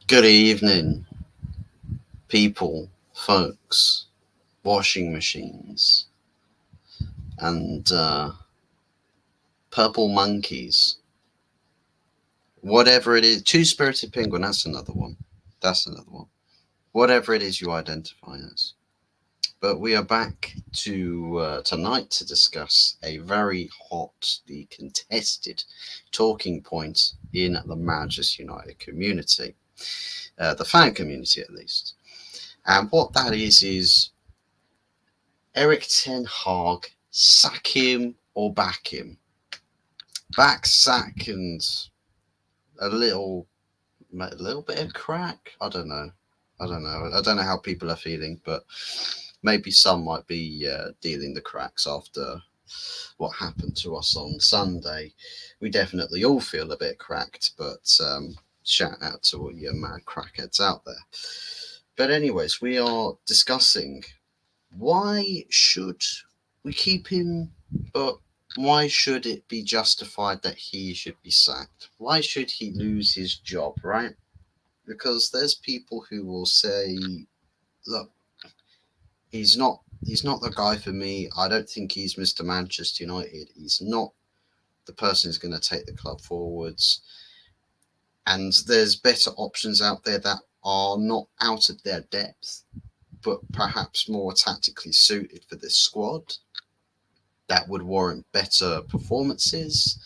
Good evening, people, folks, washing machines, and purple monkeys. Whatever it is, two spirited penguin, that's another one. That's another one. Whatever it is you identify as. But we are back to tonight to discuss a very hotly contested talking point in the Manchester United community, the fan community at least. And what that is Eric Ten Hag, sack him or back him. Back, sack, and a little bit of crack. I don't know. I don't know how people are feeling, but maybe some might be dealing the cracks after what happened to us on Sunday. We definitely all feel a bit cracked, but shout out to all you mad crackheads out there. But anyways, we are discussing why should we keep him, but why should it be justified that he should be sacked? Why should he lose his job, right? Because there's people who will say, look, he's not the guy for me. I don't think he's Mr. Manchester United. He's not the person who's going to take the club forwards. And there's better options out there that are not out of their depth, but perhaps more tactically suited for this squad that would warrant better performances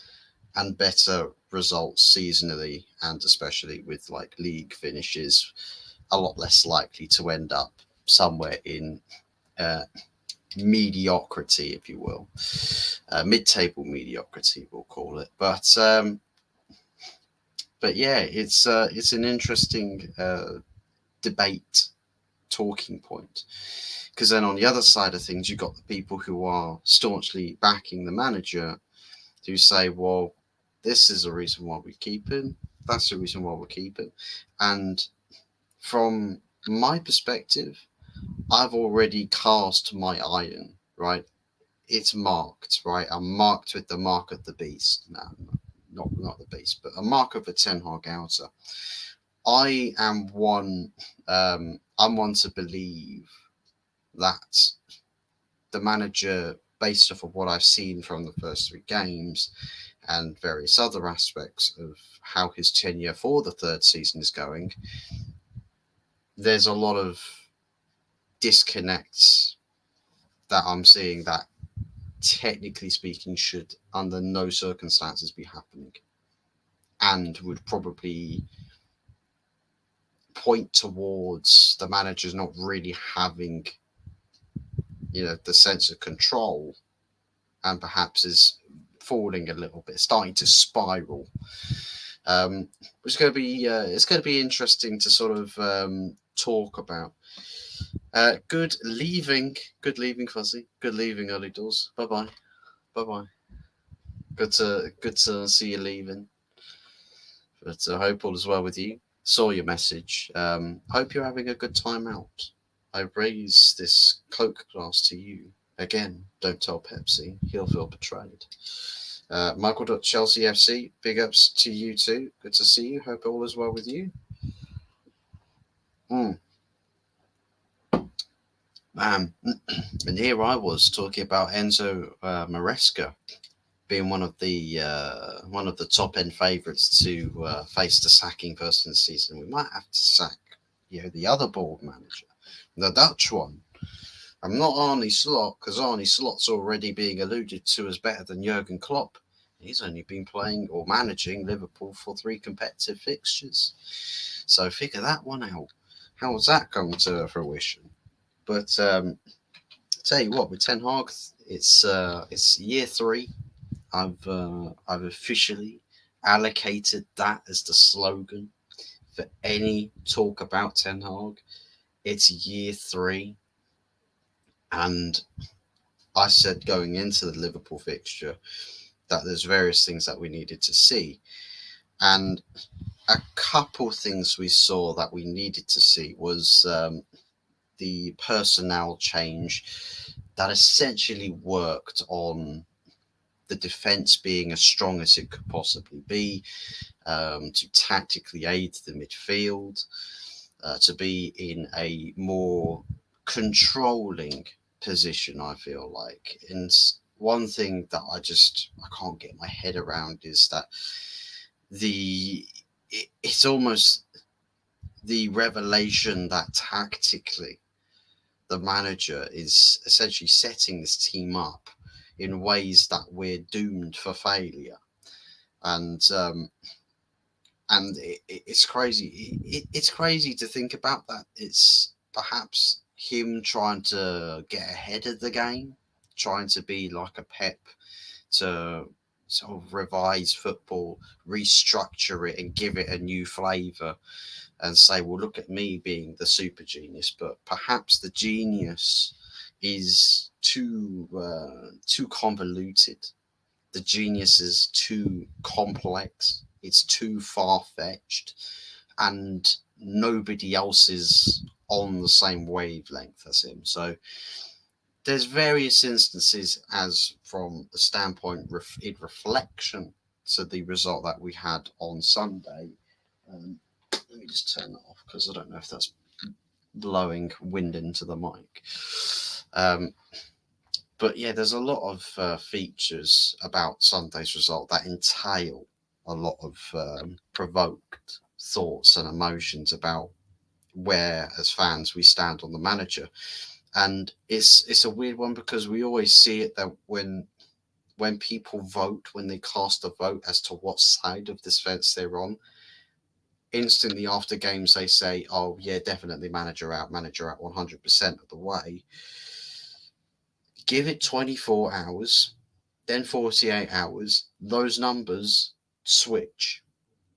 and better results seasonally, and especially with like league finishes, a lot less likely to end up somewhere in uh, mediocrity, if you will, mid-table mediocrity, we'll call it. But yeah, it's an interesting debate talking point. Because then on the other side of things, you've got the people who are staunchly backing the manager who say, well, this is the reason why we keep him. That's the reason why we keep him. And from my perspective, I've already cast my iron, right? It's marked, right? I'm marked with the mark of the beast. No, not the beast, but a mark of a Ten Hag outer. I am one. I'm one to believe that the manager, based off of what I've seen from the first three games and various other aspects of how his tenure for the third season is going, there's a lot of disconnects that I'm seeing that, technically speaking, should under no circumstances be happening and would probably point towards the managers not really having, the sense of control, and perhaps is falling a little bit, starting to spiral. Which is going to be it's going to be interesting to sort of talk about. Good leaving, Fuzzy. Good leaving, early doors. Bye bye, bye bye. Good to see you leaving. But I hope all is well with you. Saw your message. Hope you're having a good time out. I raise this Coke glass to you. Again, don't tell Pepsi. He'll feel betrayed. Michael.Chelsea FC, big ups to you too. Good to see you. Hope all is well with you. Mm, man, and here I was talking about Enzo Maresca being one of the top end favourites to face the sacking first in the season. We might have to sack, the other board manager, the Dutch one. I'm not Arnie Slot, because Arnie Slot's already being alluded to as better than Jurgen Klopp. He's only been playing or managing Liverpool for 3 competitive fixtures. So figure that one out. How was that come to fruition? But tell you what, with Ten Hag, it's year 3. I've officially allocated that as the slogan for any talk about Ten Hag. It's year 3, and I said going into the Liverpool fixture that there's various things that we needed to see, and a couple things we saw that we needed to see was the personnel change that essentially worked on the defence being as strong as it could possibly be, to tactically aid the midfield, to be in a more controlling position, I feel like. And one thing that I can't get my head around is that it's almost the revelation that tactically the manager is essentially setting this team up in ways that we're doomed for failure. And it's crazy. It's crazy to think about that. It's perhaps him trying to get ahead of the game, trying to be like a Pep, to sort of revise football, restructure it, and give it a new flavour, and say, well, look at me being the super genius. But perhaps the genius is too convoluted. The genius is too complex. It's too far-fetched, and nobody else is on the same wavelength as him. So there's various instances, as from the standpoint in reflection to the result that we had on Sunday. Let me just turn that off because I don't know if that's blowing wind into the mic. But yeah, there's a lot of features about Sunday's result that entail a lot of provoked thoughts and emotions about where, as fans, we stand on the manager. And it's a weird one because we always see it that when people vote, when they cast a vote as to what side of this fence they're on, instantly after games they say, oh yeah, definitely manager out 100% of the way. Give it 24 hours, then 48 hours, those numbers switch.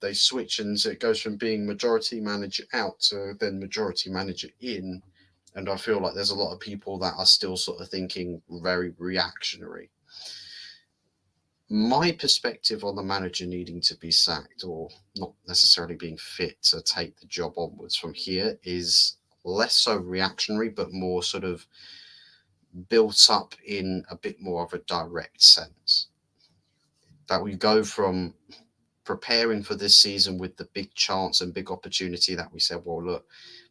They switch, and so it goes from being majority manager out to then majority manager in. And I feel like there's a lot of people that are still sort of thinking very reactionary. My perspective on the manager needing to be sacked, or not necessarily being fit to take the job onwards from here, is less so reactionary, but more sort of built up in a bit more of a direct sense. That we go from preparing for this season with the big chance and big opportunity that we said, well, look,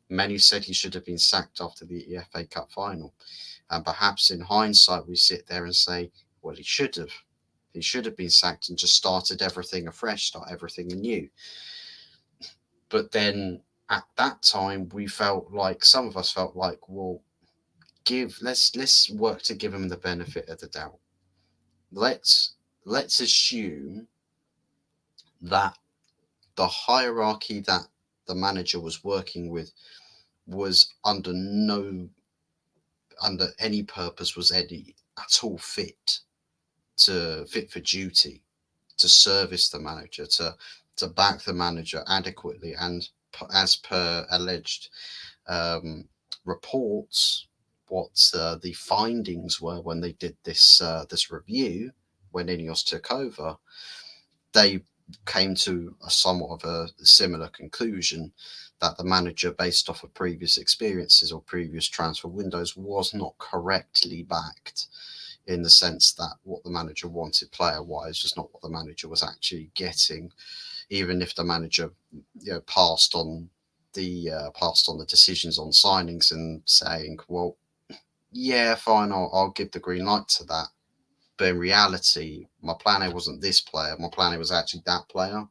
many said he should have been sacked after the FA Cup final. And perhaps in hindsight, we sit there and say, well, he should have. He should have been sacked and just started everything afresh, start everything anew. But then at that time, some of us felt like, well, let's work to give him the benefit of the doubt. Let's assume that the hierarchy that the manager was working with was under any purpose, was any at all fit for duty, to service the manager, to back the manager adequately, and as per alleged reports, what the findings were when they did this review, when Ineos took over, they came to a somewhat of a similar conclusion, that the manager, based off of previous experiences or previous transfer windows, was not correctly backed, in the sense that what the manager wanted player-wise was not what the manager was actually getting, even if the manager, passed on the decisions on signings and saying, well, yeah, fine, I'll give the green light to that. But in reality, my plan A wasn't this player. My plan A was actually that player.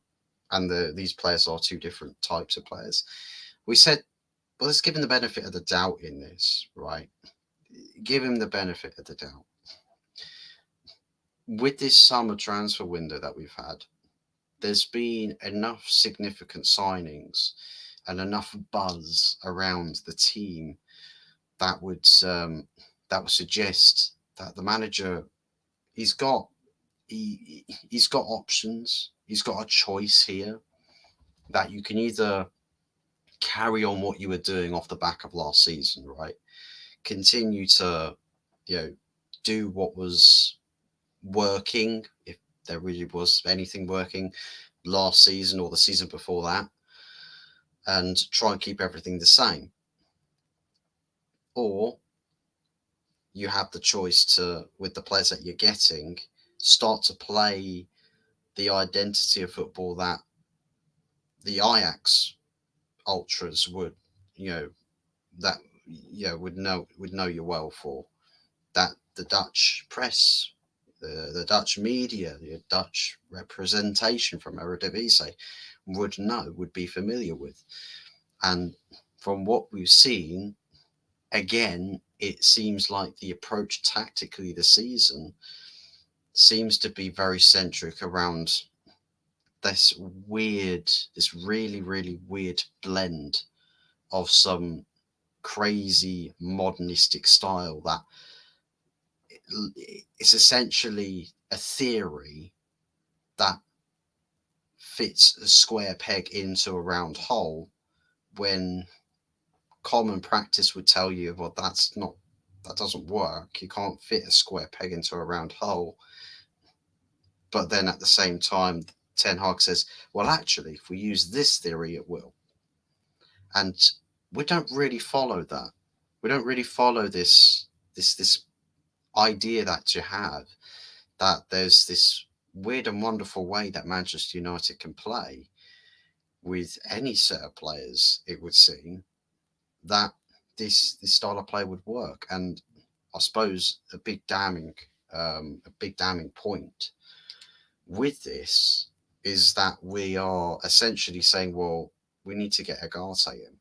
And these players are two different types of players. We said, well, let's give him the benefit of the doubt in this, right? Give him the benefit of the doubt. With this summer transfer window that we've had, there's been enough significant signings and enough buzz around the team that would suggest that the manager, he's got options. He's got a choice here, that you can either carry on what you were doing off the back of last season, right? Continue to, do what was working, if there really was anything working last season or the season before that, and try and keep everything the same. Or you have the choice to, with the players that you're getting, start to play the identity of football that the Ajax ultras would, you know, that would know you well for, that the Dutch press, the Dutch media, the Dutch representation from Eredivisie would be familiar with. And from what we've seen, again, it seems like the approach tactically this season seems to be very centric around this really, really weird blend of some crazy modernistic style that is essentially a theory that fits a square peg into a round hole, when common practice would tell you, well, that doesn't work. You can't fit a square peg into a round hole. But then at the same time, Ten Hag says, well, actually, if we use this theory, it will. And we don't really follow that. We don't really follow this idea that you have, that there's this weird and wonderful way that Manchester United can play with any set of players, it would seem, that this style of play would work. And I suppose a big damning point with this is that we are essentially saying, well, we need to get Agate in.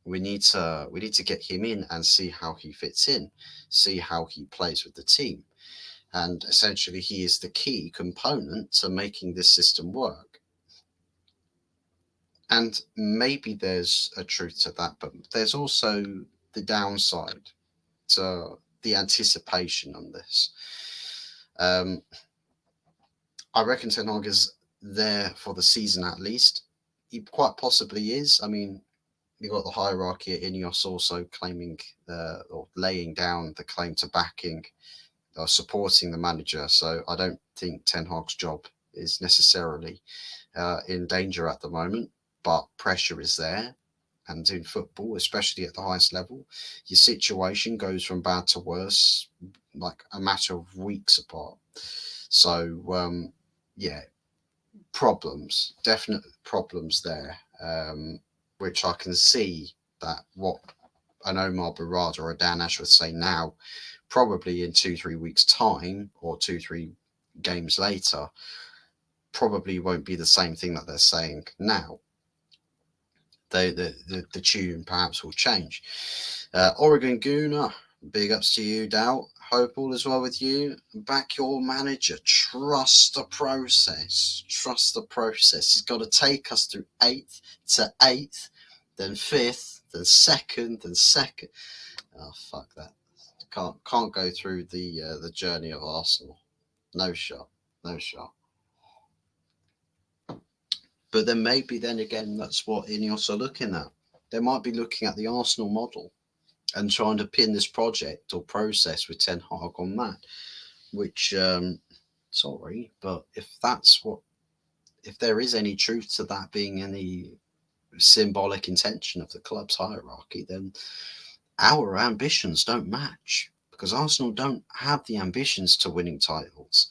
We need to get him in and see how he fits in, see how he plays with the team. And essentially, he is the key component to making this system work. And maybe there's a truth to that, but there's also the downside to the anticipation on this. I reckon Ten Hag is there for the season at least. He quite possibly is. I mean, you've got the hierarchy at Ineos also claiming or laying down the claim to backing or supporting the manager. So I don't think Ten Hag's job is necessarily in danger at the moment, but pressure is there. And in football, especially at the highest level, your situation goes from bad to worse like a matter of weeks apart. So, yeah, definite problems there, which I can see that what an Omar Barada or a Dan Ash would say now, probably in 2-3 weeks' time or 2-3 games later, probably won't be the same thing that they're saying now. The tune perhaps will change. Oregon Gooner, big ups to you, Dow. Hope all is well with you. Back your manager. Trust the process. Trust the process. He's got to take us through 8th to 8th, then 5th, then 2nd, then 2nd. Oh, fuck that. Can't go through the journey of Arsenal. No shot. No shot. But then maybe then again, that's what Ineos are looking at. They might be looking at the Arsenal model and trying to pin this project or process with Ten Hag on that. Which, sorry, but if there is any truth to that being any symbolic intention of the club's hierarchy, then our ambitions don't match, because Arsenal don't have the ambitions to winning titles.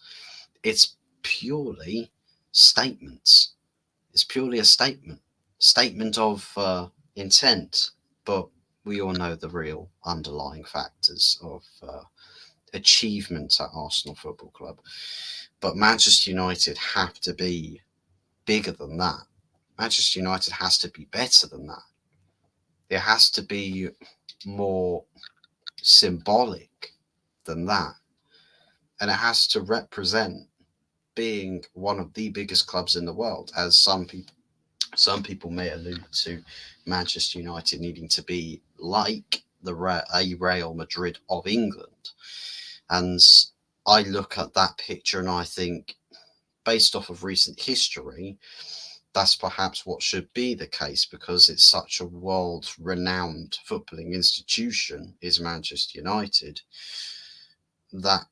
It's purely statements. It's purely a statement of intent, but we all know the real underlying factors of achievement at Arsenal Football Club. But Manchester United have to be bigger than that. Manchester United has to be better than that. It has to be more symbolic than that. And it has to represent being one of the biggest clubs in the world, as some people may allude to Manchester United needing to be like a Real Madrid of England. And I look at that picture and I think, based off of recent history, that's perhaps what should be the case, because it's such a world-renowned footballing institution, is Manchester United, that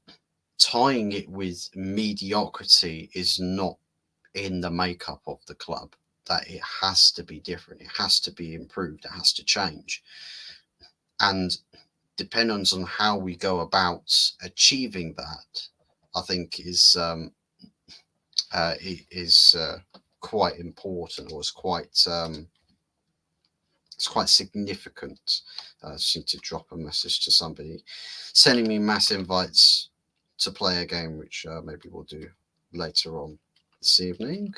tying it with mediocrity is not in the makeup of the club. That it has to be different, it has to be improved, it has to change. And depending on how we go about achieving that I think is quite important, or is quite it's quite significant. I just need to drop a message to somebody sending me mass invites to play a game, which maybe we'll do later on this evening.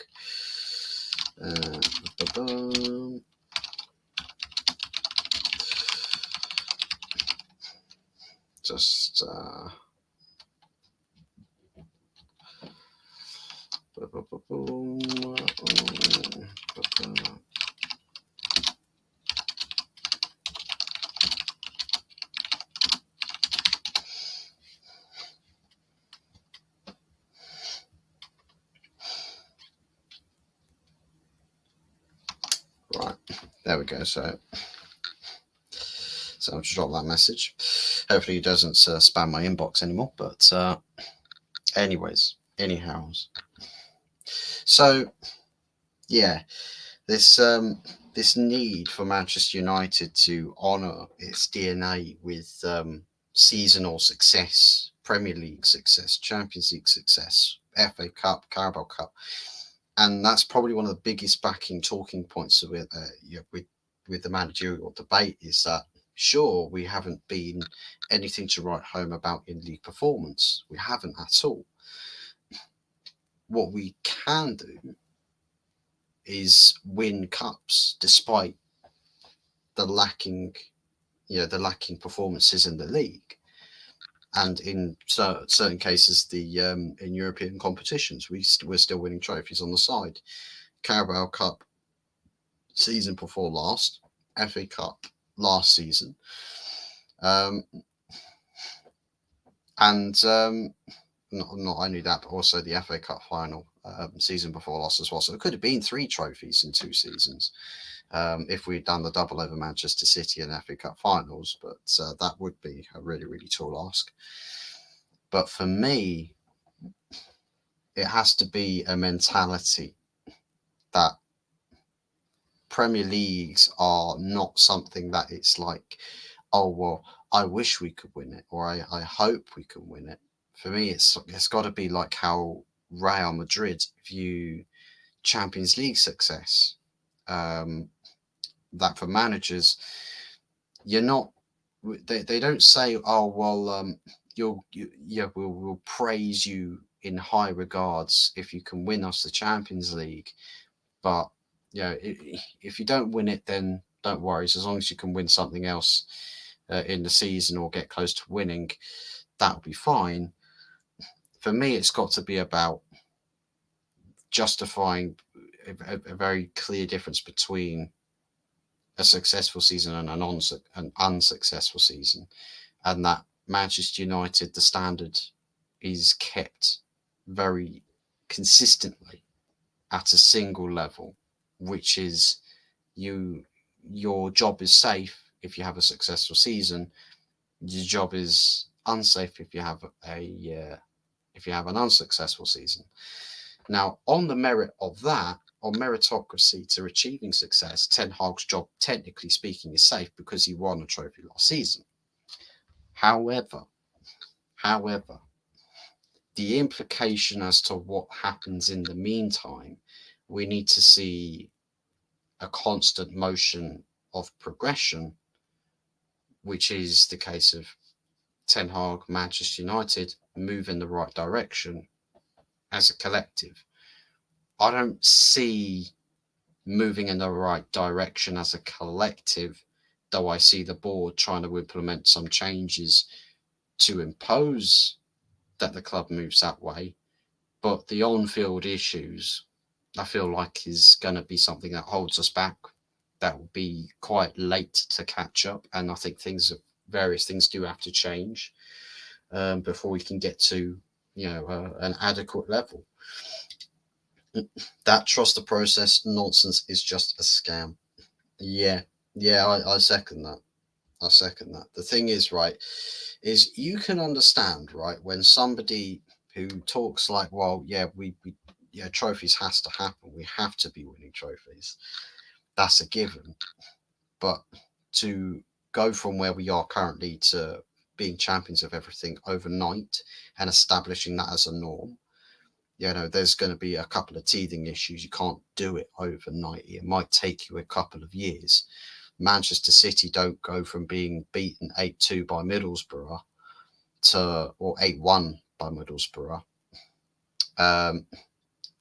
Just right, there we go. So I'll just drop that message. Hopefully, it doesn't spam my inbox anymore. But anyhow, so yeah, this need for Manchester United to honour its DNA with seasonal success, Premier League success, Champions League success, FA Cup, Carabao Cup, and that's probably one of the biggest backing talking points with the managerial debate, is that sure, we haven't been anything to write home about in league performance. We haven't at all. What we can do is win cups despite the lacking performances in the league, and in certain cases, in European competitions, we're still winning trophies on the side. Carabao Cup season before last, FA Cup last season, and not only that, but also the FA Cup final season before last as well. So it could have been 3 trophies in 2 seasons if we'd done the double over Manchester City and FA Cup finals, but that would be a really, really tall ask. But for me, it has to be a mentality that Premier Leagues are not something that it's like, oh, well, I wish we could win it, or I hope we can win it. For me, it's got to be like how Real Madrid view Champions League success. That for managers, they don't say, oh, well, we'll praise you in high regards if you can win us the Champions League, but if you don't win it, then don't worry. So as long as you can win something else in the season or get close to winning, that'll be fine. For me, it's got to be about justifying a very clear difference between a successful season and an unsuccessful season, and that Manchester United, the standard is kept very consistently at a single level, which is your job is safe if you have a successful season. Your job is unsafe if you have an unsuccessful season. Now, on the merit of that, on meritocracy to achieving success, Ten Hag's job, technically speaking, is safe because he won a trophy last season. However, the implication as to what happens in the meantime, we need to see a constant motion of progression, which is the case of Ten Hag, Manchester United, move in the right direction as a collective. I don't see moving in the right direction as a collective, though I see the board trying to implement some changes to impose that the club moves that way. But the on-field issues, I feel like, is going to be something that holds us back. That will be quite late to catch up, and I think various things do have to change before we can get to an adequate level. That trust the process nonsense is just a scam. Yeah, I second that. The thing is, right, is you can understand, right, when somebody who talks like, well, trophies has to happen. We have to be winning trophies. That's a given. But to go from where we are currently to being champions of everything overnight and establishing that as a norm. There's going to be a couple of teething issues. You can't do it overnight. It might take you a couple of years. Manchester City don't go from being beaten 8-2 by Middlesbrough or 8-1 by Middlesbrough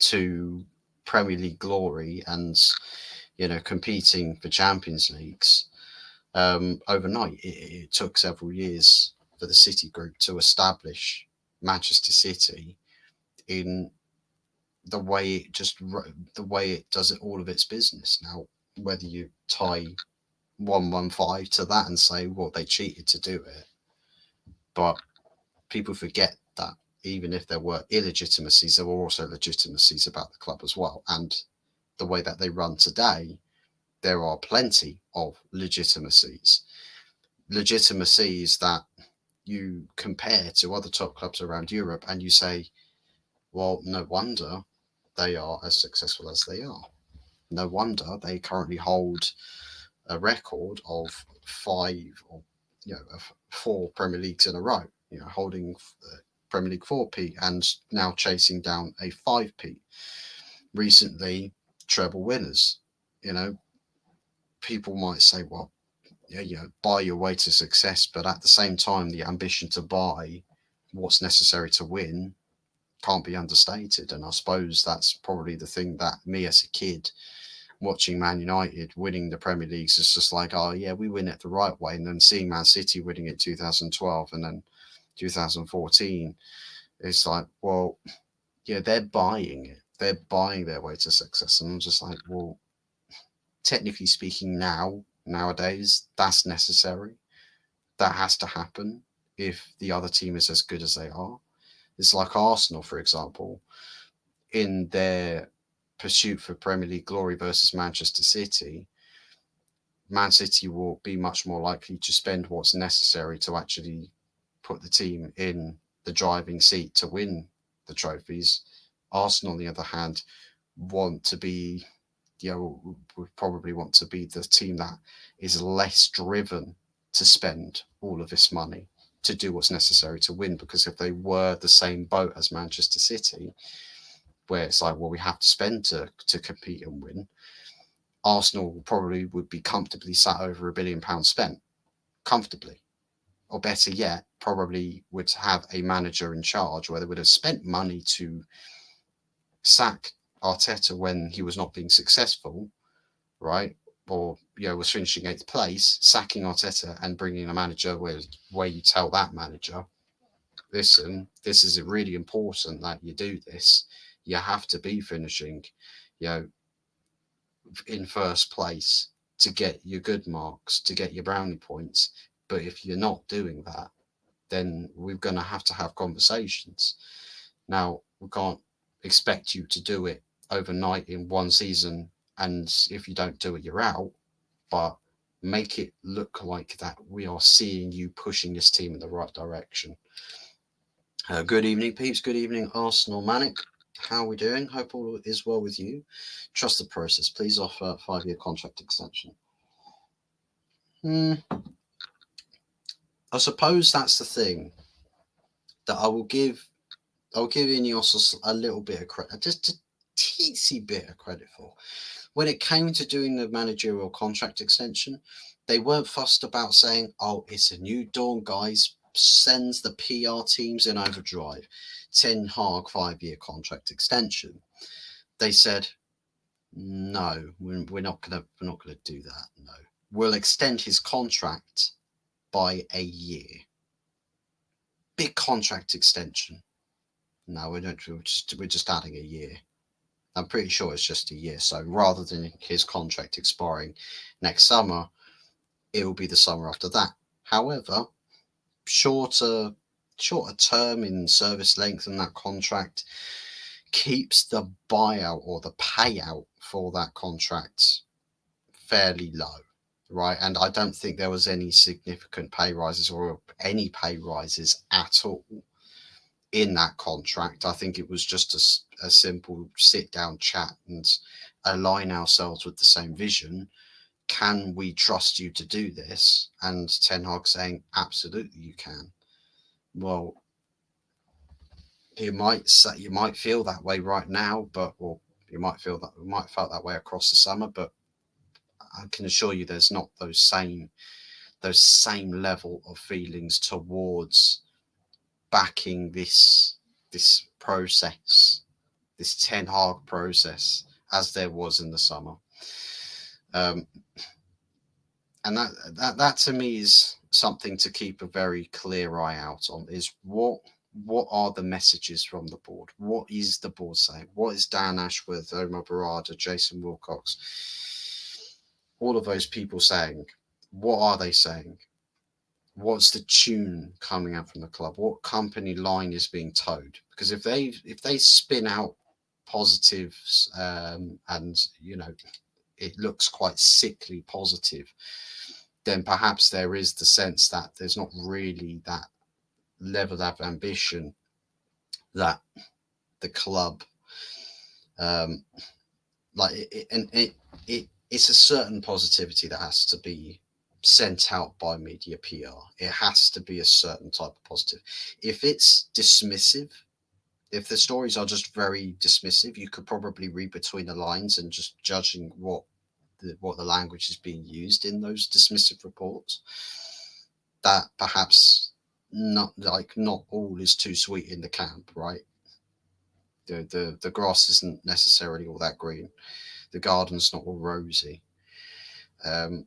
to Premier League glory and competing for Champions Leagues overnight. It took several years for the City Group to establish Manchester City in the way it does it, all of its business. Now, whether you tie 115 to that and say, well, they cheated to do it, but people forget that even if there were illegitimacies, there were also legitimacies about the club as well. And the way that they run today, there are plenty of legitimacies that you compare to other top clubs around Europe, and you say, well, no wonder they are as successful as they are. No wonder they currently hold a record of 4 Premier Leagues in a row, holding Premier League 4P and now chasing down a 5P. Recently, treble winners. People might say, well, buy your way to success, but at the same time, the ambition to buy what's necessary to win can't be understated. And I suppose that's probably the thing that me as a kid watching Man United winning the Premier Leagues is just like, oh yeah, we win it the right way. And then seeing Man City winning it 2012 and then 2014, it's like, well, yeah, they're buying it. They're buying their way to success. And I'm just like, well, technically speaking, nowadays, that's necessary. That has to happen if the other team is as good as they are. It's like Arsenal, for example, in their pursuit for Premier League glory versus Manchester City. Man City will be much more likely to spend what's necessary to actually put the team in the driving seat to win the trophies. Arsenal, on the other hand, would probably want to be the team that is less driven to spend all of this money to do what's necessary to win, because if they were the same boat as Manchester City, where it's like, well, we have to spend to compete and win, Arsenal probably would be comfortably sat over £1 billion spent, comfortably. Or better yet, probably would have a manager in charge where they would have spent money to sack Arteta when he was not being successful, right? Or was finishing 8th place, sacking Arteta and bringing a manager where you tell that manager, listen, this is really important that you do this. You have to be finishing, in first place to get your good marks, to get your brownie points. But if you're not doing that, then we're going to have conversations. Now, we can't expect you to do it overnight in one season, and if you don't do it, you're out. But make it look like that we are seeing you pushing this team in the right direction. Good evening, peeps. Good evening, Arsenal Manic. How are we doing? Hope all is well with you. Trust the process. Please offer 5-year contract extension. I suppose that's the thing that I'll give Ineos a little bit of credit, just a teensy bit of credit for. When it came to doing the managerial contract extension, they weren't fussed about saying, oh, it's a new dawn, guys, sends the PR teams in overdrive. Ten Hag 5-year contract extension. They said, no, we're not gonna do that. No, we'll extend his contract by a year. Big contract extension. No, we don't. We're just adding a year. I'm pretty sure it's just a year. So rather than his contract expiring next summer, it will be the summer after that. However, shorter term in service length in that contract keeps the buyout or the payout for that contract fairly low, right? And I don't think there was any significant pay rises or any pay rises at all in that contract. I think it was just a simple sit down chat and align ourselves with the same vision can we trust you to do this? And Ten Hag saying, absolutely, you can. Well, you might feel that way right now, but or you might felt that way across the summer, but I can assure you, there's not those same level of feelings towards backing this process, this Ten Hag process, as there was in the summer. Um, and that to me is something to keep a very clear eye out on, is what are the messages from the board? What is the board saying? What is Dan Ashworth, Omar Barada, Jason Wilcox, all of those people saying? What are they saying? What's the tune coming out from the club? What company line is being towed? Because if they spin out positives, and it looks quite sickly positive, then perhaps there is the sense that there's not really that level of ambition that the club, it's a certain positivity that has to be sent out by media PR. It has to be a certain type of positive. If it's dismissive, if the stories are just very dismissive, you could probably read between the lines and just judging what the language is being used in those dismissive reports, that perhaps not all is too sweet in the camp, right? The grass isn't necessarily all that green. The garden's not all rosy. Um,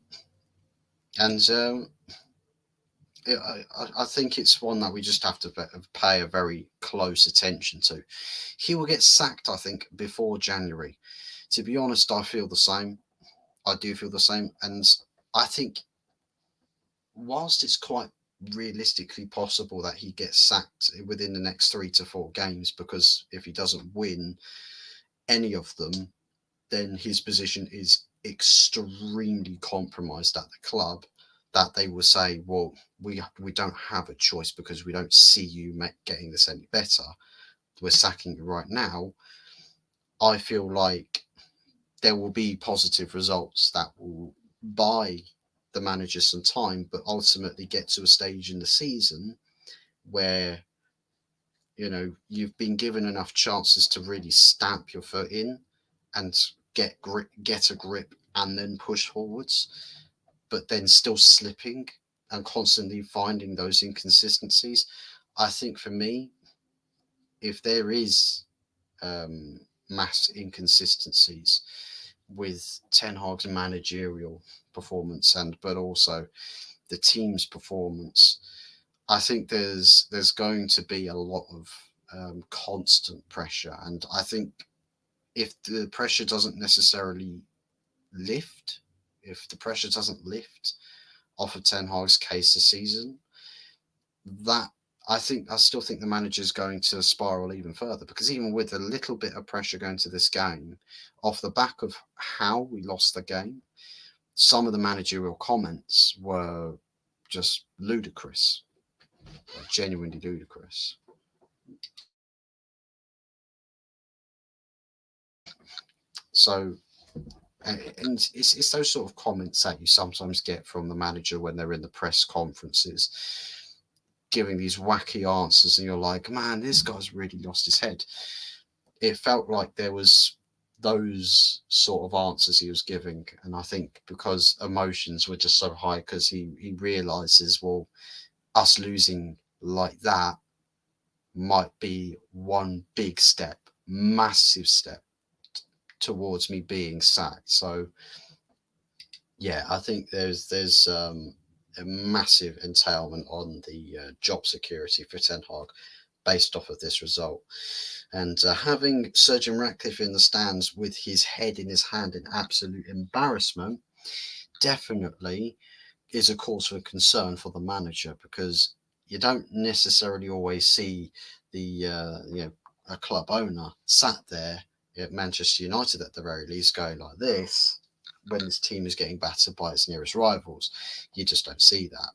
and I think it's one that we just have to pay a very close attention to. He will get sacked, I think, before January. To be honest, I feel the same. I do feel the same. And I think, whilst it's quite realistically possible that he gets sacked within the next 3 to 4 games, because if he doesn't win any of them, then his position is extremely compromised at the club, that they will say, well, we don't have a choice because we don't see you getting this any better. We're sacking you right now. I feel like there will be positive results that will buy the manager some time, but ultimately get to a stage in the season where you've been given enough chances to really stamp your foot in and get a grip, and then push forwards, but then still slipping and constantly finding those inconsistencies. I think for me, if there is mass inconsistencies with Ten Hag's managerial performance, but also the team's performance, I think there's going to be a lot of constant pressure. And I think if the pressure doesn't necessarily lift, if the pressure doesn't lift off of Ten Hag's case this season, that I still think the manager's going to spiral even further, because even with a little bit of pressure going to this game, off the back of how we lost the game, some of the managerial comments were just ludicrous, genuinely ludicrous. So, and it's those sort of comments that you sometimes get from the manager when they're in the press conferences, giving these wacky answers, and you're like, man, this guy's really lost his head. It felt like there was those sort of answers he was giving, and I think because emotions were just so high, because he realizes, well, us losing like that might be one big step, massive step towards me being sacked. So yeah, I think there's a massive entailment on the job security for Ten Hag based off of this result. And having Sir Jim Ratcliffe in the stands with his head in his hand in absolute embarrassment definitely is a cause for concern for the manager, because you don't necessarily always see the a club owner sat there at Manchester United at the very least going like this when this team is getting battered by its nearest rivals. You just don't see that,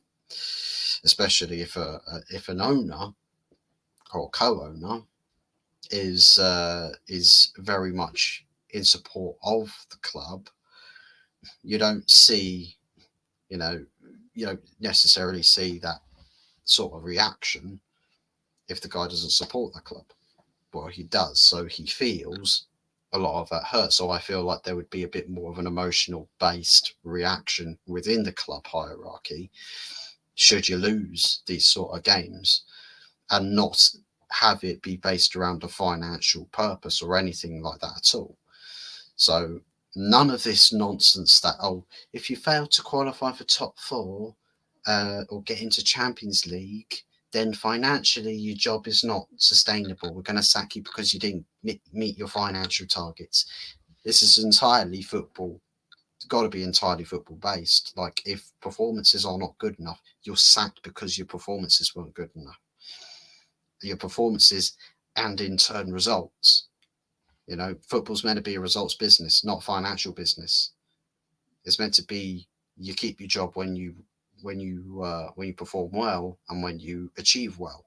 especially if an owner or co-owner is very much in support of the club, you don't see, you know, you don't necessarily see that sort of reaction if the guy doesn't support the club. Well, he does, so he feels a lot of that hurt. So I feel like there would be a bit more of an emotional based reaction within the club hierarchy should you lose these sort of games, and not have it be based around a financial purpose or anything like that at all. So none of this nonsense that, oh, if you fail to qualify for top four or get into Champions League, then financially your job is not sustainable. We're going to sack you because you didn't meet your financial targets. This is entirely football. It's got to be entirely football based. Like, if performances are not good enough, you're sacked because your performances weren't good enough. Your performances and in turn results. You know, football's meant to be a results business, not financial business. It's meant to be, you keep your job when you perform well and when you achieve well,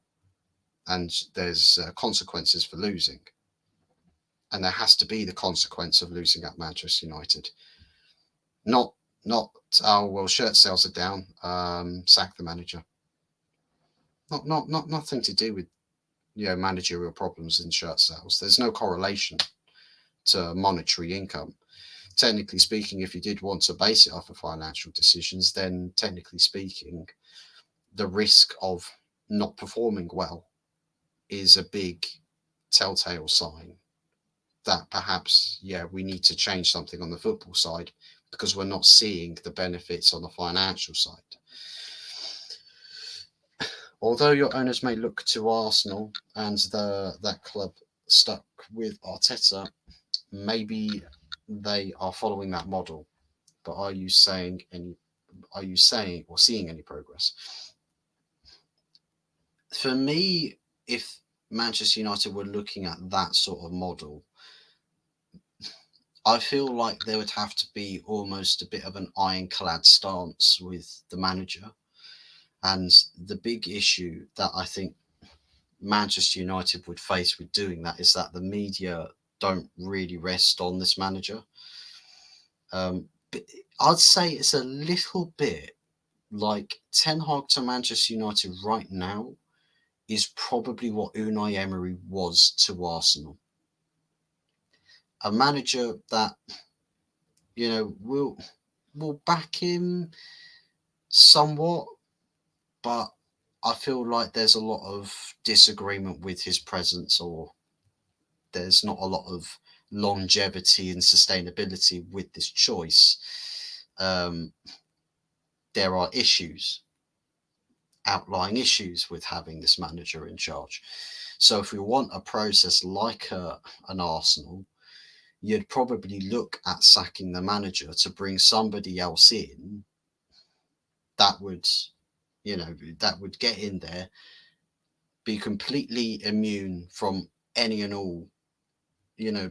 and there's consequences for losing, and there has to be the consequence of losing at Manchester United. Not oh well, shirt sales are down, sack the manager. Not nothing to do with managerial problems in shirt sales. There's no correlation to monetary income. Technically speaking, if you did want to base it off of financial decisions, then technically speaking, the risk of not performing well is a big telltale sign that perhaps, we need to change something on the football side because we're not seeing the benefits on the financial side. Although your owners may look to Arsenal and that club stuck with Arteta, maybe they are following that model. But are you saying or seeing any progress? For me, if Manchester United were looking at that sort of model, I feel like there would have to be almost a bit of an ironclad stance with the manager. And the big issue that I think Manchester United would face with doing that is that the media don't really rest on this manager. But I'd say it's a little bit like Ten Hag to Manchester United right now is probably what Unai Emery was to Arsenal. A manager that, will back him somewhat, but I feel like there's a lot of disagreement with his presence, or there's not a lot of longevity and sustainability with this choice. There are outlying issues with having this manager in charge. So if we want a process like an Arsenal, you'd probably look at sacking the manager to bring somebody else in that would get in there, be completely immune from any and all,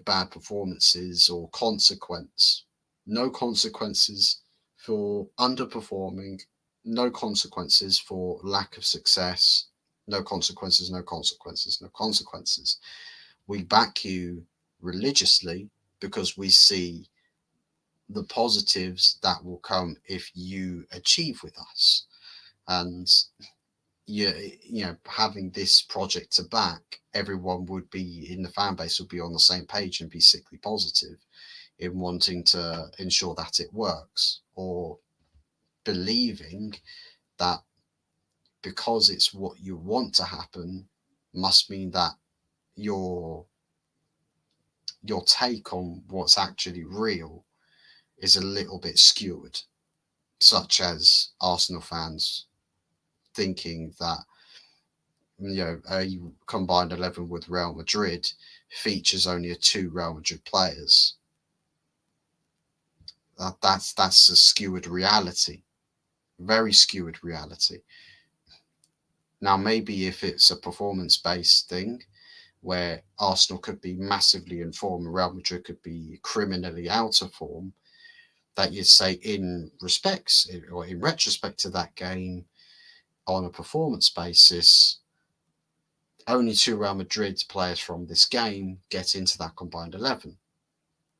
bad performances or consequence. No consequences for underperforming, no consequences for lack of success, no consequences, no consequences, no consequences. We back you religiously because we see the positives that will come if you achieve with us. And having this project to back, everyone would be in the fan base would be on the same page and be sickly positive in wanting to ensure that it works, or believing that because it's what you want to happen must mean that your take on what's actually real is a little bit skewed, such as Arsenal fans thinking that a combined 11 with Real Madrid features only 2 Real Madrid players. That's a skewed reality, very skewed reality. Now, maybe if it's a performance-based thing where Arsenal could be massively in form and Real Madrid could be criminally out of form, that you'd say in retrospect to that game, on a performance basis, only 2 Real Madrid players from this game get into that combined 11.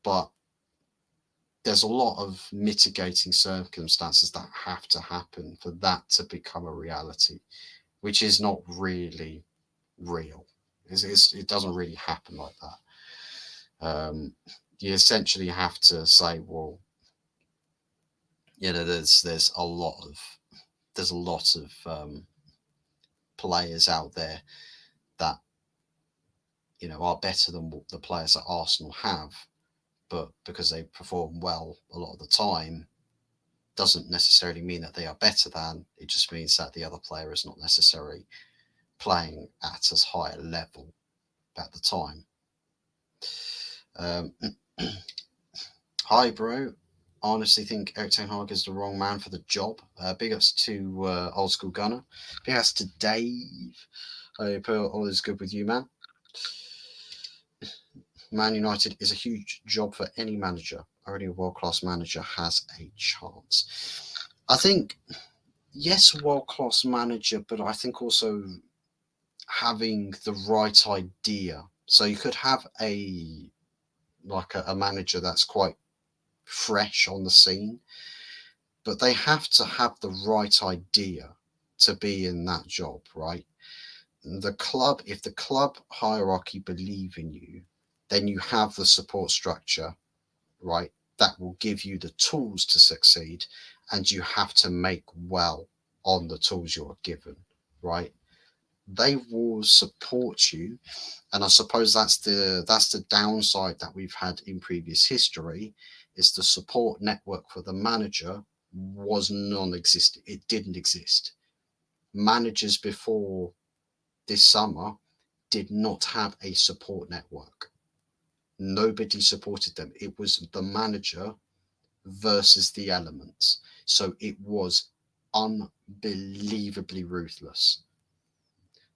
But there's a lot of mitigating circumstances that have to happen for that to become a reality, which is not really real. It doesn't really happen like that. You essentially have to say, well, there's a lot of players out there that are better than what the players that Arsenal have, but because they perform well a lot of the time doesn't necessarily mean that they are better than. It just means that the other player is not necessarily playing at as high a level at the time. Hi, bro. I honestly think Eric Ten Hag is the wrong man for the job. Big ups to Old School Gunner. Big ups to Dave. I hope all is good with you, man. Man United is a huge job for any manager. Only a world-class manager has a chance. I think, yes, world-class manager, but I think also having the right idea. So you could have a manager that's quite fresh on the scene, but they have to have the right idea to be in that job, right? If the club hierarchy believe in you, then you have the support structure, right? That will give you the tools to succeed, and you have to make well on the tools you're given, right? They will support you, and I suppose that's the downside that we've had in previous history, is the support network for the manager was non-existent. It didn't exist. Managers before this summer did not have a support network. Nobody supported them. It was the manager versus the elements. So it was unbelievably ruthless.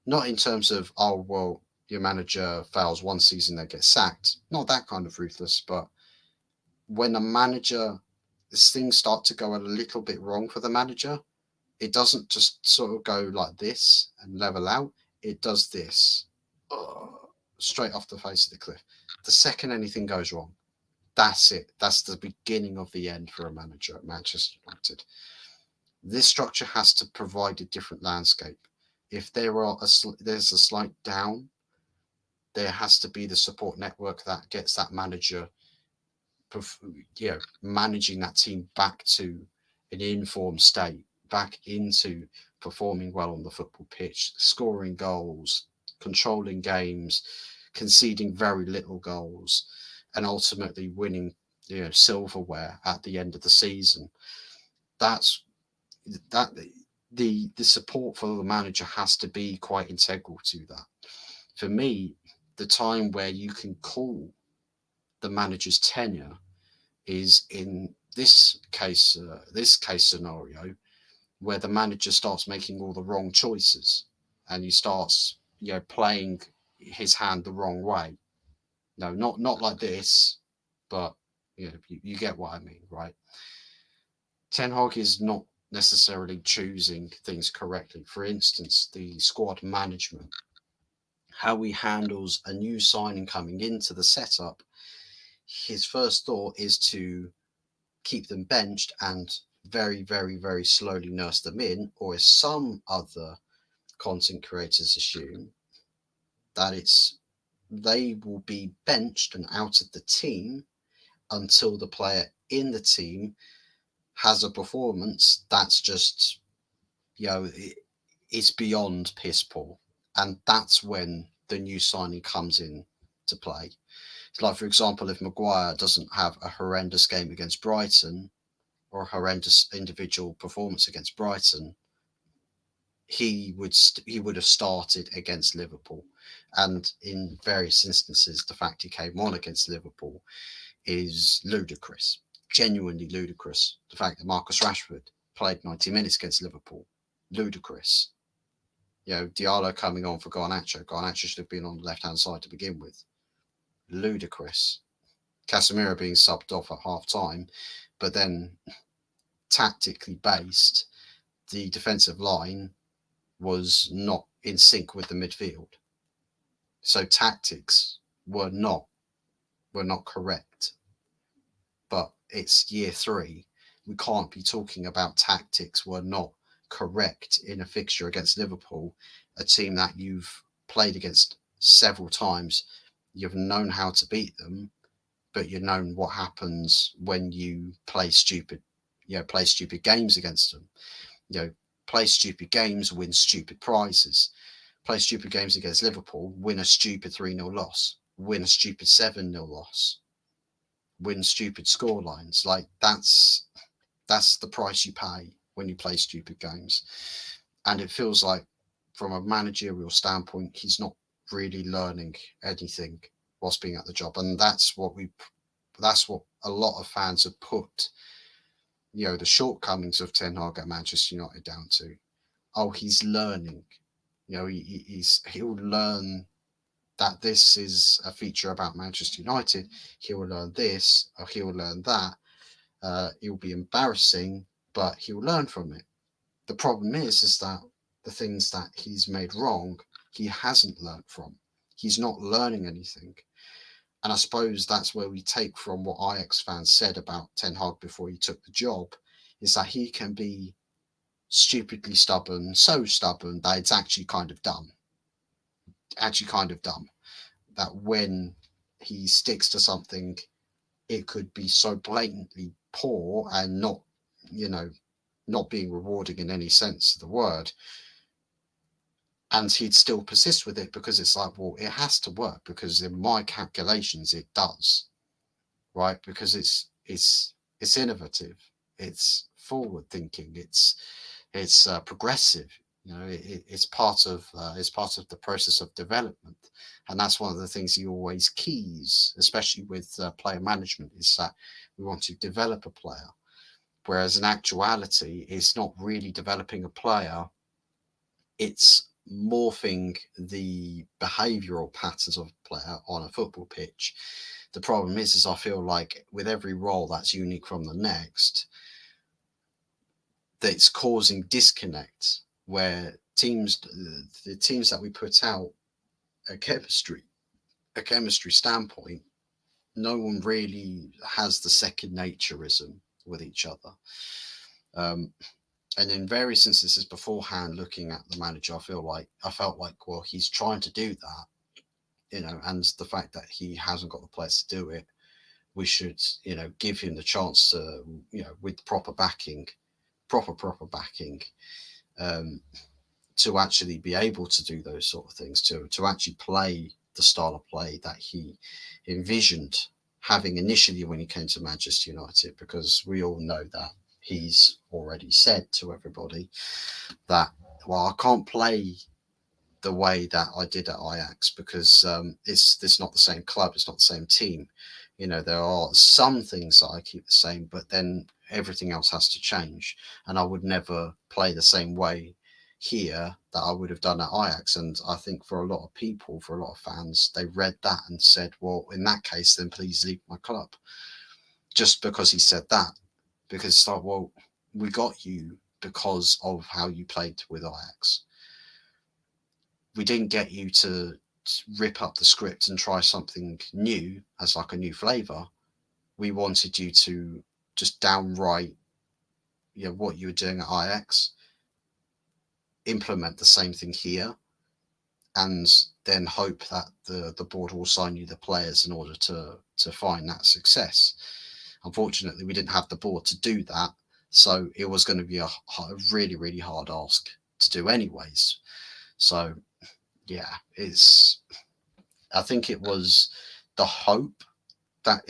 Not in terms of, oh, well, your manager fails one season, they get sacked. Not that kind of ruthless, but when a manager, things start to go a little bit wrong for the manager, it doesn't just sort of go like this and level out. It does this, straight off the face of the cliff. The second anything goes wrong, that's it. That's the beginning of the end for a manager at Manchester United. This structure has to provide a different landscape. If there's a slight down, there has to be the support network that gets that manager, managing that team back to an informed state, back into performing well on the football pitch, scoring goals, controlling games, conceding very little goals, and ultimately winning, silverware at the end of the season. That's that. The support for the manager has to be quite integral to that. For me, the time where you can call the manager's tenure is in this case scenario, where the manager starts making all the wrong choices and he starts playing his hand the wrong way. No, not like this, but you get what I mean, right? Ten Hag is not necessarily choosing things correctly. For instance, the squad management, how he handles a new signing coming into the setup. His first thought is to keep them benched and very, very, very slowly nurse them in, or as some other content creators assume, that they will be benched and out of the team until the player in the team has a performance that's just, it's beyond piss poor. And that's when the new signing comes in to play. It's like, for example, if Maguire doesn't have a horrendous game against Brighton or a horrendous individual performance against Brighton, he would have started against Liverpool. And in various instances, the fact he came on against Liverpool is ludicrous, genuinely ludicrous. The fact that Marcus Rashford played 90 minutes against Liverpool, ludicrous. Diallo coming on for Garnacho. Garnacho should have been on the left-hand side to begin with. Ludicrous. Casemiro being subbed off at half-time, but then tactically based, the defensive line was not in sync with the midfield. So tactics were not correct. but it's year 3. We can't be talking about tactics were not correct in a fixture against Liverpool, a team that you've played against several times. You've known how to beat them, but you've known what happens when you play stupid games against them. Play stupid games, win stupid prizes. Play stupid games against Liverpool, win a stupid 3-0 loss, win a stupid 7-0 loss, win stupid score lines. Like that's the price you pay when you play stupid games. And it feels like from a managerial standpoint, he's not really learning anything whilst being at the job. And that's what a lot of fans have put, the shortcomings of Ten Hag at Manchester United down to. Oh, he's learning. He'll learn that this is a feature about Manchester United. He'll learn this, or he'll learn that. It'll be embarrassing, but he'll learn from it. The problem is that the things that he's made wrong, he hasn't learned from. He's not learning anything. And I suppose that's where we take from what Ajax fans said about Ten Hag before he took the job, is that he can be stupidly stubborn, so stubborn that it's actually kind of dumb. That when he sticks to something, it could be so blatantly poor and not being rewarding in any sense of the word. And he'd still persist with it because it's like, well, it has to work because in my calculations it does, right? Because it's innovative, it's forward thinking, it's progressive. It's part of the process of development, and that's one of the things he always keys, especially with player management, is that we want to develop a player, whereas in actuality, it's not really developing a player; it's morphing the behavioural patterns of a player on a football pitch. The problem is I feel like with every role that's unique from the next, that it's causing disconnect where the teams that we put out a chemistry standpoint, no one really has the second natureism with each other. And in various instances beforehand, looking at the manager, I felt like, well, he's trying to do that, and the fact that he hasn't got the players to do it, we should, give him the chance to, with proper backing, to actually be able to do those sort of things, to actually play the style of play that he envisioned having initially when he came to Manchester United, because we all know that he's already said to everybody that, well, I can't play the way that I did at Ajax because it's not the same club, it's not the same team. There are some things that I keep the same, but then everything else has to change, and I would never play the same way here that I would have done at Ajax. And I think for a lot of people, for a lot of fans, they read that and said, well, in that case, then please leave my club. Just because he said that. Because it's like, well, we got you because of how you played with Ajax. We didn't get you to rip up the script and try something new as like a new flavour. We wanted you to just downright, what you were doing at Ajax, implement the same thing here, and then hope that the board will sign you the players in order to find that success. Unfortunately, we didn't have the board to do that, so it was going to be a really, really hard ask to do anyways. So yeah, I think it was the hope that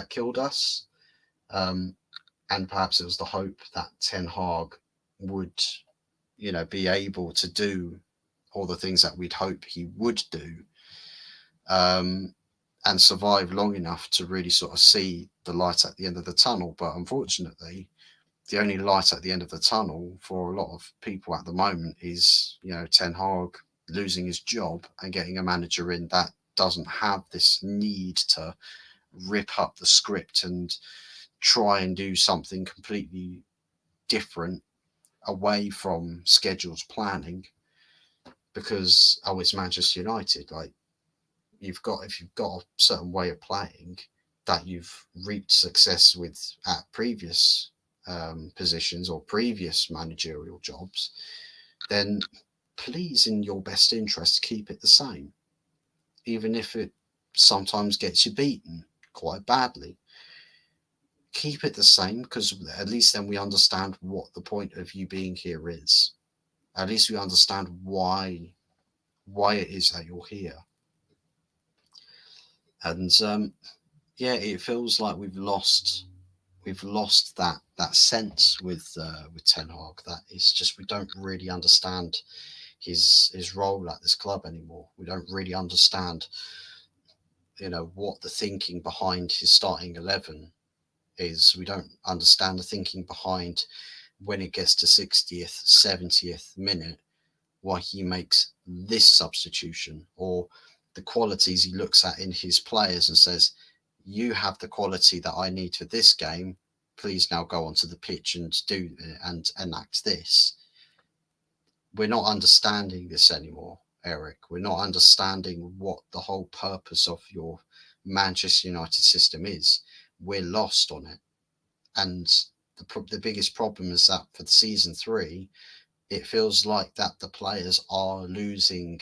killed us, and perhaps it was the hope that Ten Hag would, be able to do all the things that we'd hope he would do, and survive long enough to really sort of see the light at the end of the tunnel. But unfortunately, the only light at the end of the tunnel for a lot of people at the moment is, Ten Hag losing his job and getting a manager in that doesn't have this need to rip up the script and try and do something completely different away from scheduled planning, because it's Manchester United. Like, if you've got a certain way of playing, that you've reaped success with at previous positions or previous managerial jobs, then please, in your best interest, keep it the same, even if it sometimes gets you beaten quite badly. Keep it the same, because at least then we understand what the point of you being here is. At least we understand why it is that you're here. And yeah, it feels like we've lost that sense with Ten Hag. That it's just we don't really understand his role at this club anymore. We don't really understand, what the thinking behind his starting 11 is. We don't understand the thinking behind when it gets to 60th, 70th minute, why he makes this substitution, or the qualities he looks at in his players and says, you have the quality that I need for this game. Please now go onto the pitch and do and enact this. We're not understanding this anymore, Eric. We're not understanding what the whole purpose of your Manchester United system is. We're lost on it. And the biggest problem is that for the season 3, it feels like that the players are losing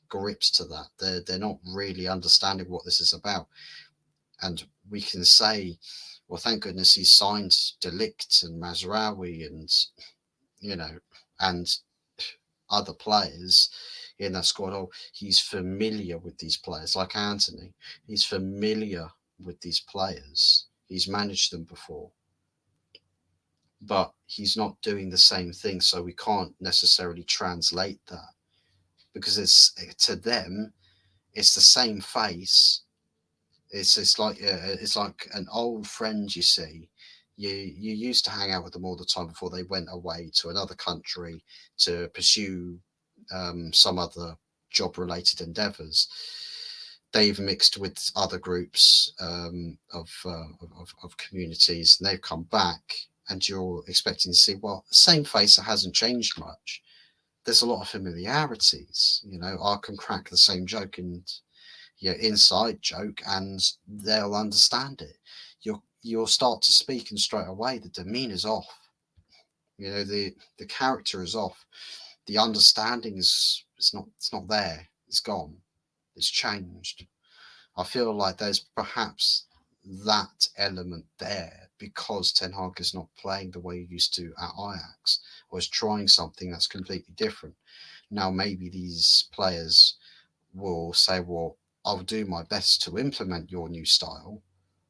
grips to that. They're not really understanding what this is about. And we can say, well, thank goodness he's signed De Ligt and Mazraoui and, and other players in that squad. Oh, he's familiar with these players, like Anthony. He's familiar with these players. He's managed them before. But he's not doing the same thing, so we can't necessarily translate that, because it's, to them, it's the same face. It's like an old friend you see. You used to hang out with them all the time before they went away to another country to pursue some other job-related endeavours. They've mixed with other groups of communities, and they've come back, and you're expecting to see, well, same face that hasn't changed much. There's a lot of familiarities. I can crack the same joke and inside joke, and they'll understand it. You'll start to speak, and straight away the demeanor's off. The character is off. The understanding is it's not there. It's gone. It's changed. I feel like there's perhaps that element there because Ten Hag is not playing the way he used to at Ajax, or is trying something that's completely different. Now maybe these players will say, well, I'll do my best to implement your new style.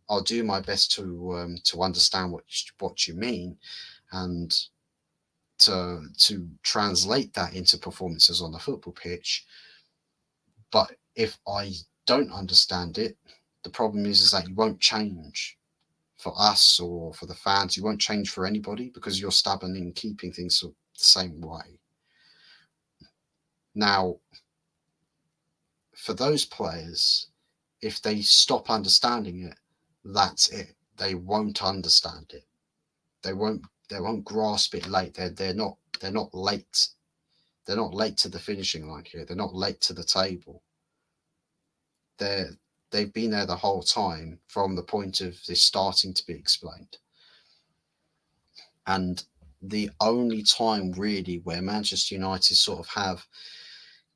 I'll do my best to understand what you mean, and to translate that into performances on the football pitch. But if I don't understand it, the problem is that you won't change for us or for the fans. You won't change for anybody because you're stubborn in keeping things the same way. Now, for those players, if they stop understanding it, that's it. They won't understand it. They won't grasp it late. They're not late. They're not late to the finishing line here. They're not late to the table. They've been there the whole time from the point of this starting to be explained. And the only time really where Manchester United sort of have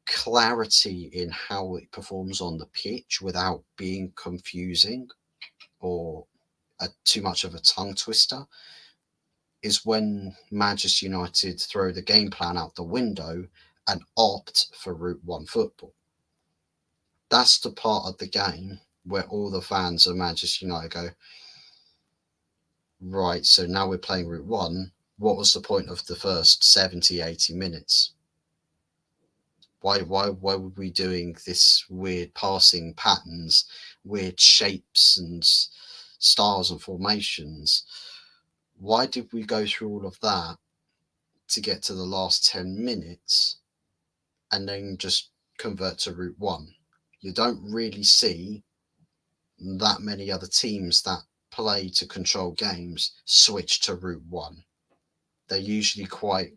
clarity in how it performs on the pitch without being confusing or too much of a tongue twister is when Manchester United throw the game plan out the window and opt for Route 1 football. That's the part of the game where all the fans of Manchester United go, right, so now we're playing Route 1. What was the point of the first 70, 80 minutes? Why were we doing this weird passing patterns, weird shapes and styles and formations? Why did we go through all of that to get to the last 10 minutes and then just convert to Route 1? You don't really see that many other teams that play to control games switch to Route 1. They're usually quite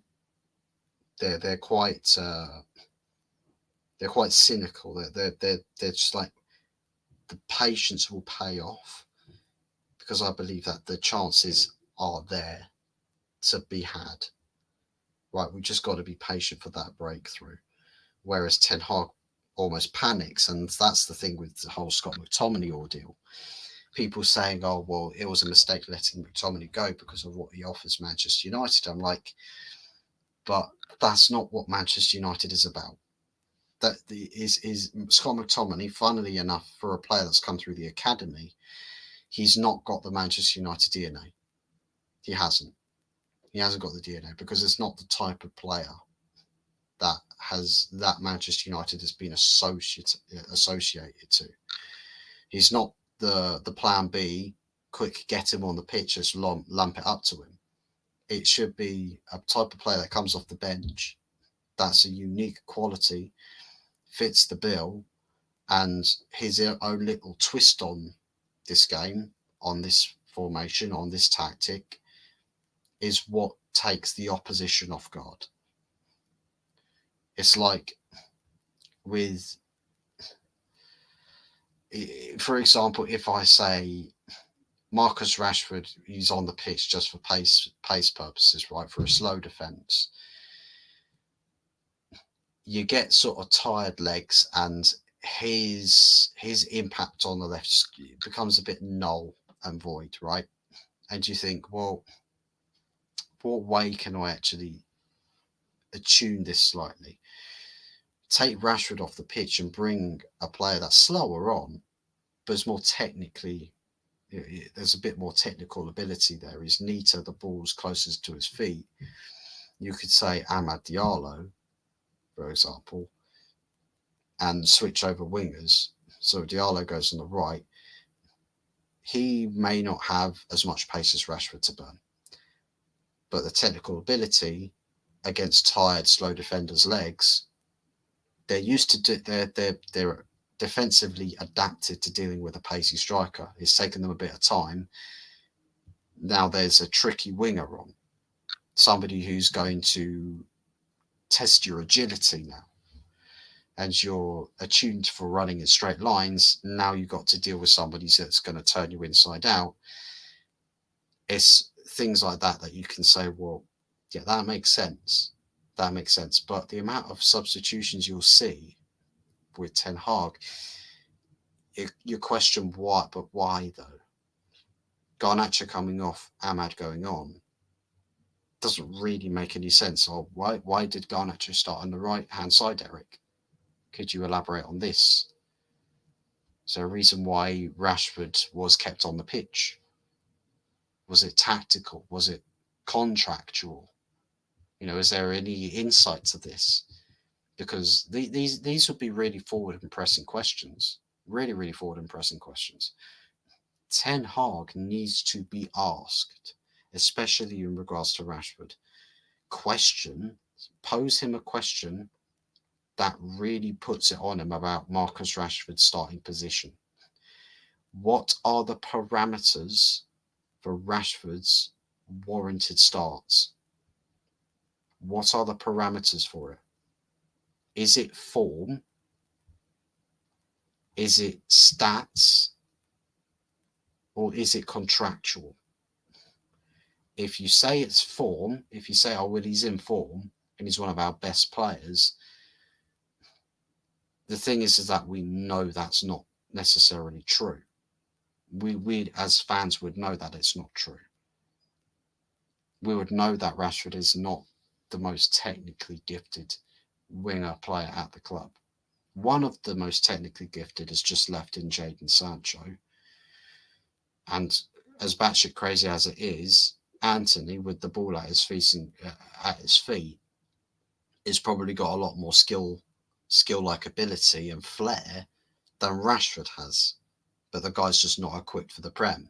cynical. They're just like, the patience will pay off. because I believe that the chances are there to be had. Right, we just got to be patient for that breakthrough. Whereas Ten Hag almost panics, and that's the thing with the whole Scott McTominay ordeal. People saying, "Oh, well, it was a mistake letting McTominay go because of what he offers Manchester United." I'm like, but that's not what Manchester United is about. That is Scott McTominay. Funnily enough, for a player that's come through the academy, he's not got the Manchester United DNA. He hasn't. He hasn't got the DNA because it's not the type of player that Manchester United has been associated to. He's not the plan B, quick get him on the pitch, just lump it up to him. It should be a type of player that comes off the bench, that's a unique quality, fits the bill, and his own little twist on this game, on this formation, on this tactic, is what takes the opposition off guard. It's like with, for example, if I say Marcus Rashford, he's on the pitch just for pace purposes, right, for a slow defence, you get sort of tired legs, and his impact on the left becomes a bit null and void, right? And you think, well, what way can I actually attune this slightly? Take Rashford off the pitch and bring a player that's slower on, but is more technically, there's a bit more technical ability there. He's neater, the ball's closest to his feet. You could say Amad Diallo, for example, and switch over wingers. So Diallo goes on the right. He may not have as much pace as Rashford to burn, but the technical ability against tired, slow defenders' legs, they're used to they're defensively adapted to dealing with a pacey striker. It's taken them a bit of time. Now there's a tricky winger on, somebody who's going to test your agility now. And you're attuned for running in straight lines. Now you've got to deal with somebody that's going to turn you inside out. It's things like that you can say, well, yeah, that makes sense. That makes sense. But the amount of substitutions you'll see with Ten Hag, you question why, but why though? Garnacho coming off, Amad going on, doesn't really make any sense. Or why did Garnacho start on the right-hand side, Eric? Could you elaborate on this? Is there a reason why Rashford was kept on the pitch? Was it tactical? Was it contractual? Is there any insight to this? Because these would be really forward and pressing questions. Really, really forward and pressing questions. Ten Hag needs to be asked, especially in regards to Rashford. Pose him a question that really puts it on him about Marcus Rashford's starting position. What are the parameters for Rashford's warranted starts? What are the parameters for it? Is it form? Is it stats? Or is it contractual? If you say it's form, if you say, oh, well, he's in form and he's one of our best players, the thing is that we know that's not necessarily true. We as fans would know that it's not true. We would know that Rashford is not the most technically gifted winger player at the club. One of the most technically gifted has just left in Jadon Sancho. And as batshit crazy as it is, Anthony, with the ball at his feet, has probably got a lot more skill-like ability and flair than Rashford has. But the guy's just not equipped for the Prem.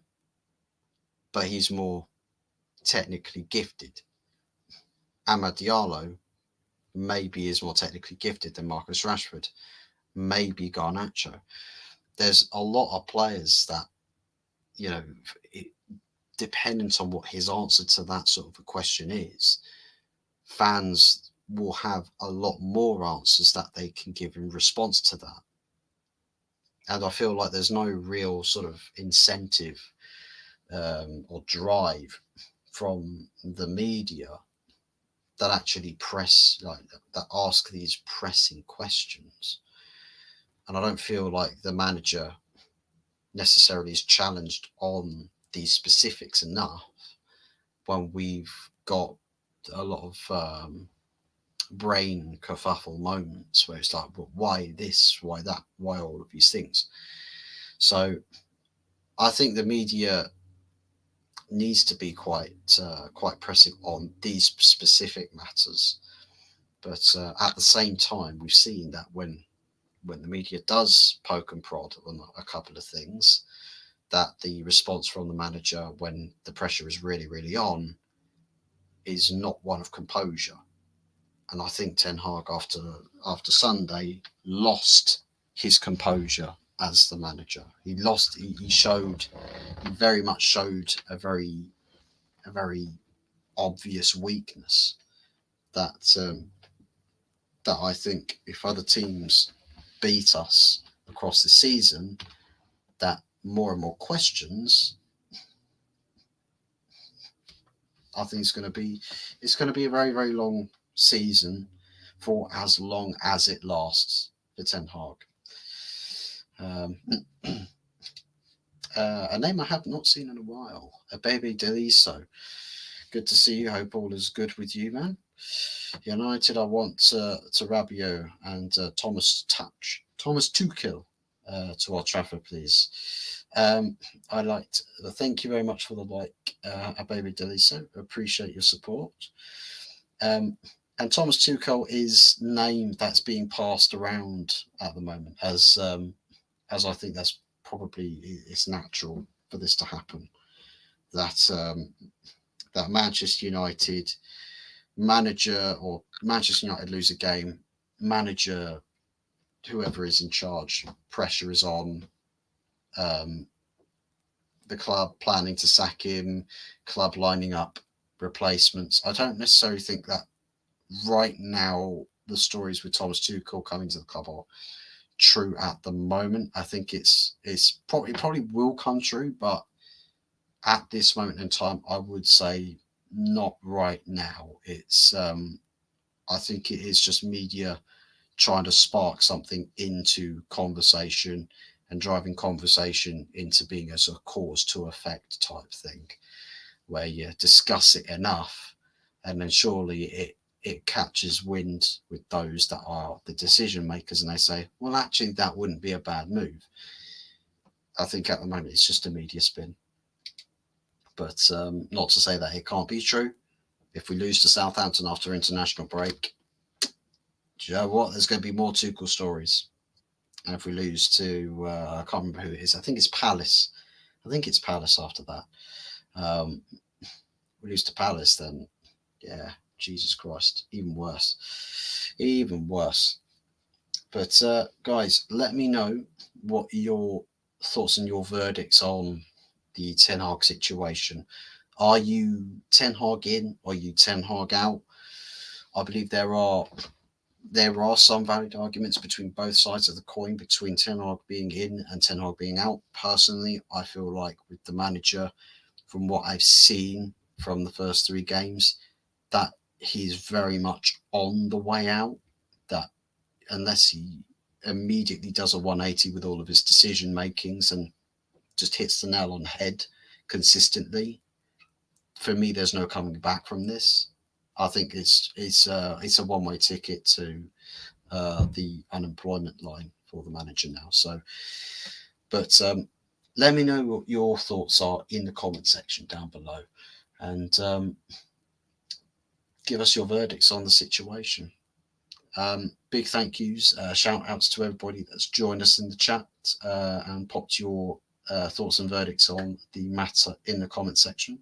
But he's more technically gifted. Amad Diallo maybe is more technically gifted than Marcus Rashford. Maybe Garnacho. There's a lot of players that, dependent on what his answer to that sort of a question is, fans will have a lot more answers that they can give in response to that. And I feel like there's no real sort of incentive or drive from the media that actually press, like that ask these pressing questions. And I don't feel like the manager necessarily is challenged on these specifics enough when we've got a lot of brain kerfuffle moments where it's like, well, why this, why that, why all of these things. So I think the media needs to be quite pressing on these specific matters. But at the same time, we've seen that when the media does poke and prod on a couple of things, that the response from the manager when the pressure is really, really on is not one of composure. And I think Ten Hag after Sunday lost his composure as the manager. He showed, he very much showed a very obvious weakness that that I think if other teams beat us across the season, that more and more questions. I think it's going to be a very, very long season for as long as it lasts for Ten Hag. A name I have not seen in a while, a baby Deliso. Good to see you. Hope all is good with you, man. United, I want Rabiot and Thomas Tuchel to Old Trafford, please. I liked. Thank you very much for the like, a baby Deliso. Appreciate your support. And Thomas Tuchel is name that's being passed around at the moment as I think that's probably it's natural for this to happen. That that Manchester United manager or Manchester United lose a game, manager, whoever is in charge, pressure is on. The club planning to sack him, club lining up replacements. I don't necessarily think that right now the stories with Thomas Tuchel coming to the club are true at the moment. I think it's probably will come true, but at this moment in time, I would say not right now. It's I think it is just media trying to spark something into conversation and driving conversation into being as a cause to effect type thing, where you discuss it enough, and then surely it catches wind with those that are the decision makers, and they say, well, actually, that wouldn't be a bad move. I think at the moment it's just a media spin. But not to say that it can't be true. If we lose to Southampton after international break, do you know what? There's going to be more Tuchel stories. And if we lose to, I can't remember who it is. I think it's Palace. I think it's Palace after that. We lose to Palace, then yeah, Jesus Christ, even worse. Even worse. But guys, let me know what your thoughts and your verdicts on the Ten Hag situation. Are you Ten Hag in? Are you Ten Hag out? I believe there are some valid arguments between both sides of the coin, between Ten Hag being in and Ten Hag being out. Personally, I feel like with the manager, from what I've seen from the first 3 games, that he's very much on the way out. That unless he immediately does a 180 with all of his decision makings and just hits the nail on the head consistently, for me, there's no coming back from this. I think it's a one-way ticket to the unemployment line for the manager now. So, but let me know what your thoughts are in the comment section down below, and give us your verdicts on the situation. Big thank yous, shout outs to everybody that's joined us in the chat and popped your thoughts and verdicts on the matter in the comment section.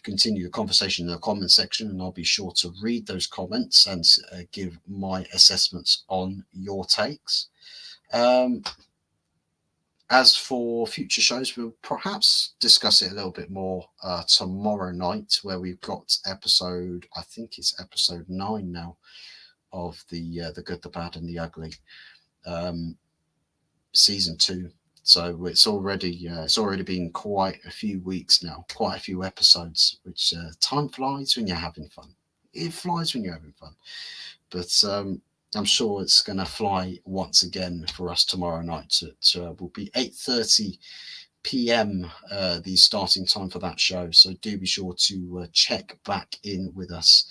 Continue the conversation in the comment section, and I'll be sure to read those comments and give my assessments on your takes. As for future shows, we'll perhaps discuss it a little bit more tomorrow night, where we've got episode, I think it's episode 9 now, of the Good, the Bad, and the Ugly, season 2, So it's already been quite a few weeks now, quite a few episodes. Which time flies when you're having fun. It flies when you're having fun. But I'm sure it's going to fly once again for us tomorrow night. It will be 8:30 p.m. The starting time for that show. So do be sure to check back in with us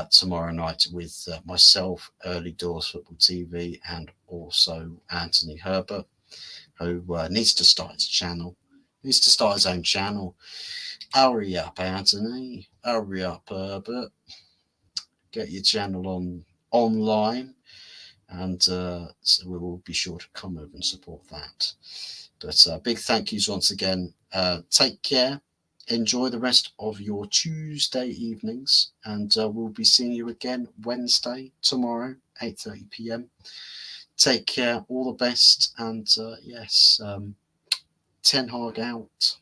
tomorrow night with myself, Early Doors Football TV, and also Anthony Herbert, who needs to start his channel. Needs to start his own channel. Hurry up, Anthony. Hurry up, Herbert. Get your channel online, and so we will be sure to come over and support that. But big thank yous once again. Take care. Enjoy the rest of your Tuesday evenings, and we'll be seeing you again Wednesday tomorrow, 8:30 p.m. Take care, all the best, and yes, Ten Hag out.